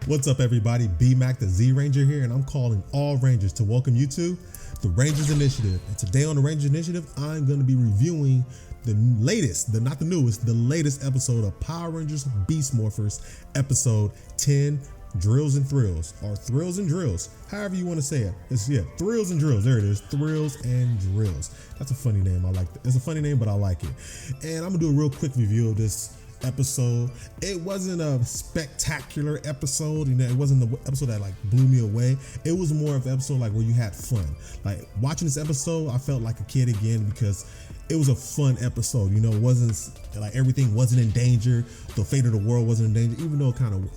What's up, everybody? B-Mac, the Z Ranger here, and I'm calling all Rangers to welcome you to the Rangers Initiative. And today on the Rangers Initiative, I'm going to be reviewing the latest, not the newest, the latest episode of Power Rangers Beast Morphers, episode 10, Drills and Thrills, or Thrills and Drills, however you want to say it. Thrills and Drills. There it is, Thrills and Drills. That's a funny name. I like that. It's a funny name, but I like it. And I'm going to do a real quick review of this episode. It wasn't a spectacular episode, it wasn't the episode that like blew me away. It was more of an episode like where you had fun. Like watching this episode, I felt like a kid again because it was a fun episode. It wasn't like everything wasn't in danger. The fate of the world wasn't in danger,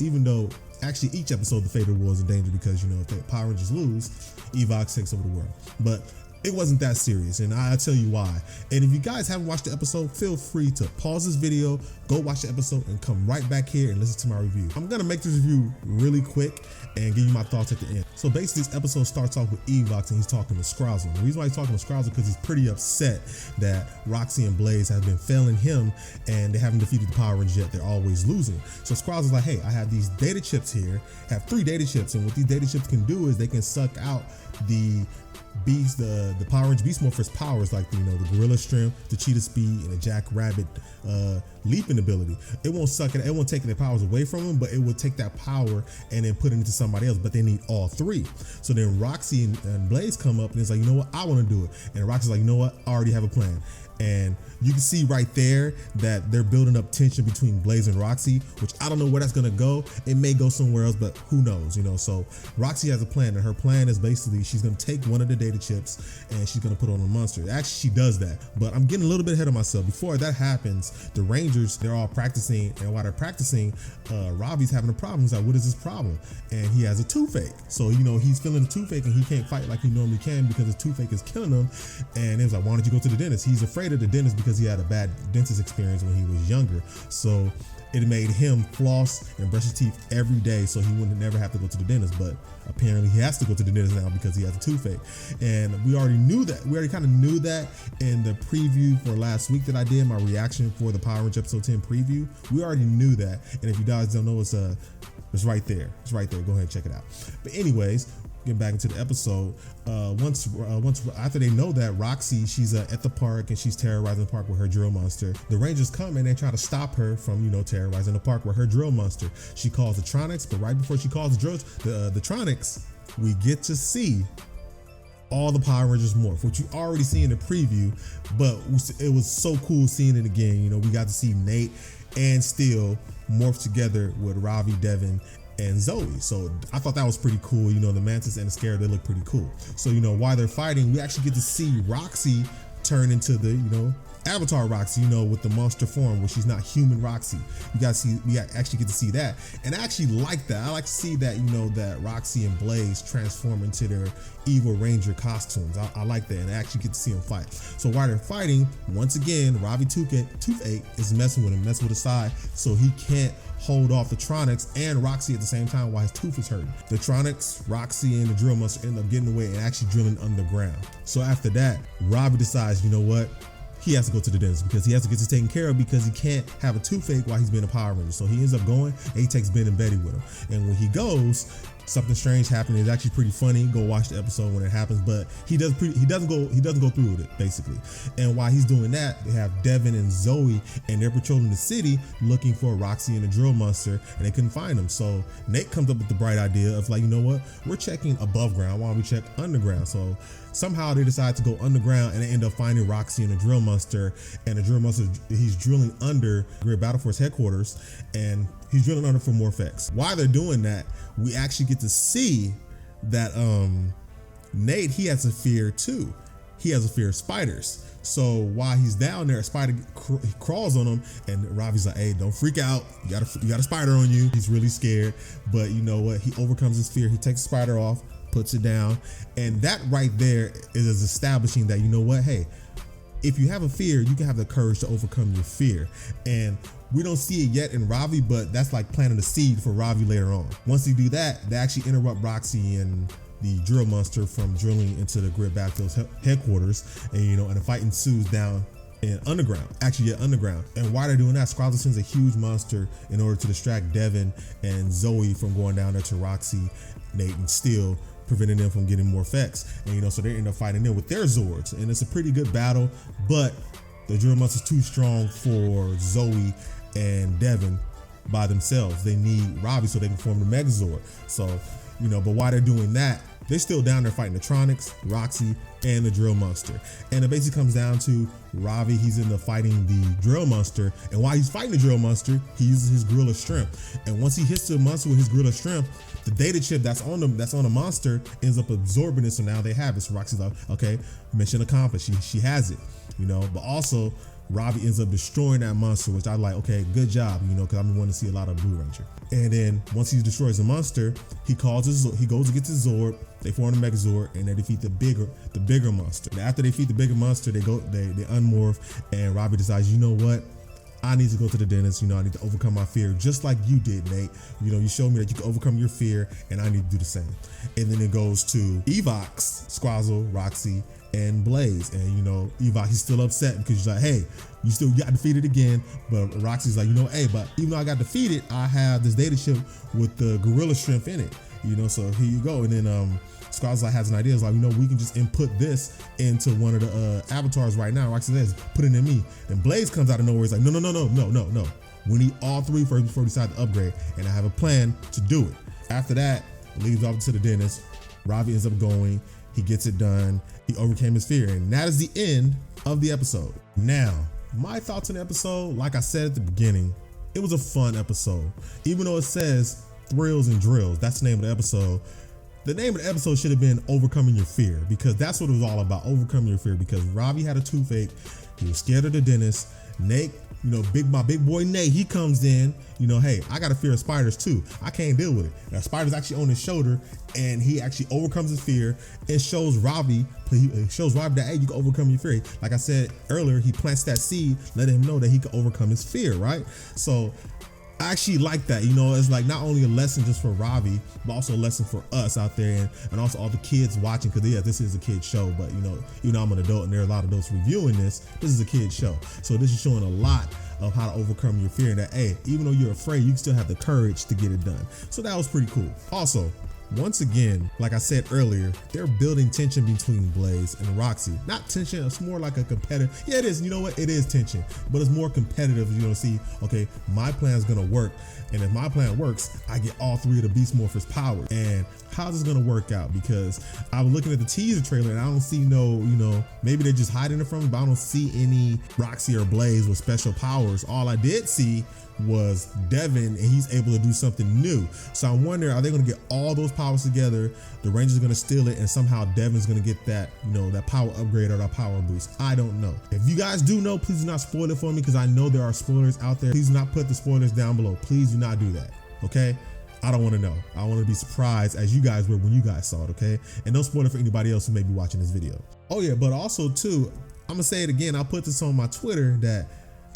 even though actually each episode the fate of the world was in danger because if the Power Rangers lose, Evox takes over the world. But it wasn't that serious, and I'll tell you why. And if you guys haven't watched the episode, feel free to pause this video, go watch the episode, and come right back here and listen to my review. I'm gonna make this review really quick and give you my thoughts at the end. So basically, this episode starts off with Evox, and he's talking to Scrozzle. The reason why he's talking to Scrozzle because he's pretty upset that Roxy and Blaze have been failing him, and they haven't defeated the Power Rangers yet. They're always losing. So Scrozzle's like, hey, I have these data chips here. I have 3 data chips, and what these data chips can do is they can suck out the beast, the Power Rangers Beast Morphers powers, like the gorilla strength, the cheetah speed, and the jackrabbit leaping ability. It won't suck it. It won't take their powers away from them, but it will take that power and then put it into somebody else. But they need all 3. So then Roxy and Blaze come up, and it's like, you know what? I want to do it. And Roxy's like, you know what? I already have a plan. And you can see right there that they're building up tension between Blaze and Roxy, which I don't know where that's gonna go. It may go somewhere else, but who knows, So Roxy has a plan, and her plan is basically she's gonna take one of the data chips and she's gonna put it on a monster. Actually, she does that, but I'm getting a little bit ahead of myself. Before that happens, the Rangers, they're all practicing, and while they're practicing, Ravi's having a problem. He's like, what is this problem? And he has a toothache. So, he's feeling a toothache, and he can't fight like he normally can because his toothache is killing him. And he was like, why don't you go to the dentist? He's afraid of the dentist because he had a bad dentist experience when he was younger. So it made him floss and brush his teeth every day so he wouldn't never have to go to the dentist. But apparently he has to go to the dentist now because he has a toothache. And we already knew that. We already kind of knew that in the preview for last week that I did, my reaction for the Power Rangers episode 10 preview. We already knew that. And if you guys don't know, it's right there. It's right there. Go ahead and check it out. But anyways, getting back into the episode, once after they know that Roxy, she's at the park and she's terrorizing the park with her drill monster, the Rangers come and they try to stop her from terrorizing the park with her drill monster. She calls the Tronics, but right before she calls the Tronics, we get to see all the Power Rangers morph, which you already see in the preview, but it was so cool seeing it again. We got to see Nate and Steel morph together with Ravi, Devin, and Zoe. So I thought that was pretty cool. The Mantis and the Scarab, they look pretty cool. So while they're fighting, we actually get to see Roxy turn into the Avatar Roxy, with the monster form where she's not human Roxy. We actually get to see that, and I actually like that. I like to see that that Roxy and Blaze transform into their evil Ranger costumes. I like that, and I actually get to see them fight. So while they're fighting, once again, Ravi Toothache is messing with his side, so he can't hold off the Tronics and Roxy at the same time while his tooth is hurting. The Tronics, Roxy, and the drill monster end up getting away and actually drilling underground. So after that, Ravi decides, what? He has to go to the dentist because he has to get this taken care of because he can't have a toothache while he's being a Power Ranger. So he ends up going, and he takes Ben and Betty with him. And when he goes, something strange happened. It's actually pretty funny. Go watch the episode when it happens, but he doesn't go through with it basically. And while he's doing that, they have Devin and Zoe, and they're patrolling the city looking for Roxy and the drill monster, and they couldn't find them. So Nate comes up with the bright idea of like, you know what? We're checking above ground. Why don't we check underground? So somehow they decide to go underground, and they end up finding Roxy and the drill monster. And the drill monster, he's drilling under Grid Battle Force headquarters, and he's drilling under for Morphex. While they're doing that, we actually get to see that Nate, he has a fear too. He has a fear of spiders. So while he's down there, a spider crawls on him, and Ravi's like, hey, don't freak out. You got a spider on you. He's really scared, but you know what? He overcomes his fear. He takes the spider off, puts it down, and that right there is establishing that, you know what? Hey, if you have a fear, you can have the courage to overcome your fear. And we don't see it yet in Ravi, but that's like planting a seed for Ravi later on. Once they do that, they actually interrupt Roxy and the drill monster from drilling into the Grid Battlefield headquarters, and and a fight ensues down in underground. Actually, yeah, underground. And why they're doing that, Scrazzle sends a huge monster in order to distract Devin and Zoe from going down there to Roxy, Nate, and Steel, preventing them from getting more effects. And so they end up fighting them with their Zords, and it's a pretty good battle, but the drill monster's too strong for Zoe and Devin by themselves. They need Ravi so they can form the Megazord. So, but while they're doing that, they're still down there fighting the Tronics, Roxy, and the Drill Monster. And it basically comes down to Ravi, he's in the fighting the Drill Monster, and while he's fighting the Drill Monster, he uses his Gorilla Strength. And once he hits the monster with his Gorilla Strength, the data chip that's on the monster ends up absorbing it, so now they have it. So Roxy's like, okay, mission accomplished. She has it, but also Ravi ends up destroying that monster, which I like, okay, good job, because I've been wanting to see a lot of Blue Ranger. And then once he destroys the monster, he goes to get his Zord, they form the Megazord, and they defeat the bigger monster. And after they defeat the bigger monster, they unmorph, and Ravi decides, you know what? I need to go to the dentist, I need to overcome my fear, just like you did, Nate. You showed me that you can overcome your fear, and I need to do the same. And then it goes to Evox, Scrazzle, Roxy, and Blaze. And Evox, he's still upset because he's like, hey, you still got defeated again. But Roxy's like, hey, but even though I got defeated, I have this data chip with the Gorilla Strength in it. So here you go. And then Scrazzle has an idea. It's like, we can just input this into one of the avatars right now. Roxy says, put it in me. Then Blaze comes out of nowhere. He's like, no. We need all three first before we decide to upgrade. And I have a plan to do it. After that, it leaves off to the dentist. Ravi ends up going. He gets it done. He overcame his fear. And that is the end of the episode. Now, my thoughts on the episode, like I said at the beginning, it was a fun episode. Even though it says thrills and drills, that's the name of the episode. The name of the episode should have been Overcoming Your Fear, because that's what it was all about, overcoming your fear. Because Ravi had a toothache, he was scared of the dentist. Nate, my big boy Nate, he comes in, hey, I got a fear of spiders too. I can't deal with it. Now, spider's actually on his shoulder, and he actually overcomes his fear and shows Ravi that, hey, you can overcome your fear. Like I said earlier, he plants that seed, letting him know that he can overcome his fear, right? So I actually like that. It's like not only a lesson just for Ravi, but also a lesson for us out there, and also all the kids watching, because this is a kid's show. But even though I'm an adult and there are a lot of adults reviewing this is a kid's show. So this is showing a lot of how to overcome your fear, and that, hey, even though you're afraid, you can still have the courage to get it done. So that was pretty cool. Also, once again, like I said earlier, they're building tension between Blaze and Roxy. Not tension, it's more like a competitive. Yeah, it is. You know what? It is tension, but it's more competitive. See, okay, my plan is gonna work, and if my plan works, I get all three of the Beast Morphers' powers. And how's this gonna work out? Because I was looking at the teaser trailer, and I don't see maybe they're just hiding it from me, but I don't see any Roxy or Blaze with special powers. All I did see was Devin, and he's able to do something new. So I'm wondering, are they going to get all those powers together? The Rangers are going to steal it, and somehow Devin's going to get that, that power upgrade or that power boost. I don't know. If you guys do know, please do not spoil it for me, because I know there are spoilers out there. Please do not put the spoilers down below. Please do not do that. Okay? I don't want to know. I want to be surprised as you guys were when you guys saw it. Okay? And don't spoil it for anybody else who may be watching this video. Oh yeah, but also too, I'm gonna say it again. I'll put this on my Twitter that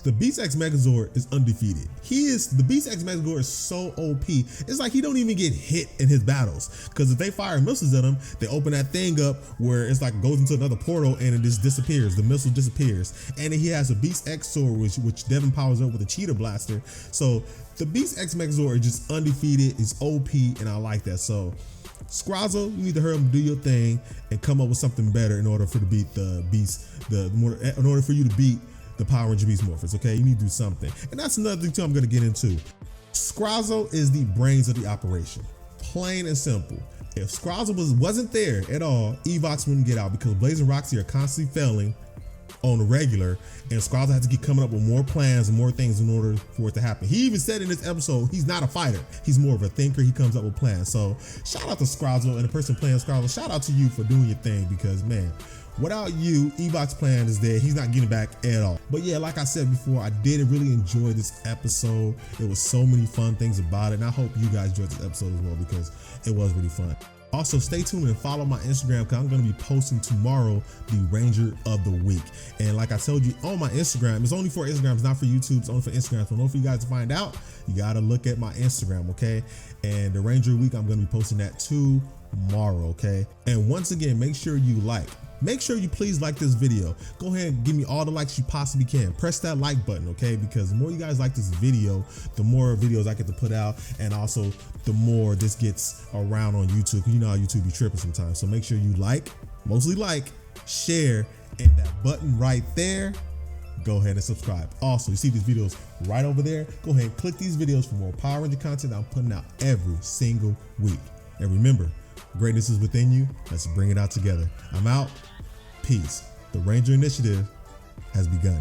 the Beast X Megazord is undefeated. The Beast X Megazord is so OP. It's like he don't even get hit in his battles, because if they fire missiles at him, they open that thing up where it's like goes into another portal and it just disappears. The missile disappears, and then he has a Beast X sword, which Devin powers up with a cheetah blaster. So the Beast X Megazord is just undefeated. It's OP, and I like that. So Scrazzle, you need to hurry up and do your thing and come up with something better in order for to beat the Beast. In order for you to beat the Power Ranger Beast Morphers, okay? You need to do something. And that's another thing too I'm gonna get into. Scrazzle is the brains of the operation. Plain and simple. If Scrazzle wasn't there at all, Evox wouldn't get out, because Blaze and Roxy are constantly failing on the regular, and Scrazzle has to keep coming up with more plans and more things in order for it to happen. He even said in this episode, he's not a fighter. He's more of a thinker. He comes up with plans. So shout out to Scrazzle and the person playing Scrazzle. Shout out to you for doing your thing, because man, without you, Evox's plan is there. He's not getting back at all. But yeah, like I said before, I did really enjoy this episode. There was so many fun things about it, and I hope you guys enjoyed this episode as well, because it was really fun. Also, stay tuned and follow my Instagram, because I'm going to be posting tomorrow the Ranger of the Week. And like I told you on my Instagram, it's only for Instagram, it's not for YouTube, it's only for Instagram. So in order for you guys to find out, you got to look at my Instagram, okay? And the Ranger of the Week, I'm going to be posting that tomorrow, okay? And once again, make sure you like, make sure you please like this video. Go ahead and give me all the likes you possibly can. Press that like button, okay? Because the more you guys like this video, the more videos I get to put out, and also the more this gets around on YouTube. You know how YouTube be tripping sometimes. So make sure you like, mostly like, share, and that button right there, go ahead and subscribe. Also, you see these videos right over there? Go ahead and click these videos for more Power Ranger content I'm putting out every single week. And remember, greatness is within you. Let's bring it out together. I'm out. Peace. The Ranger Initiative has begun.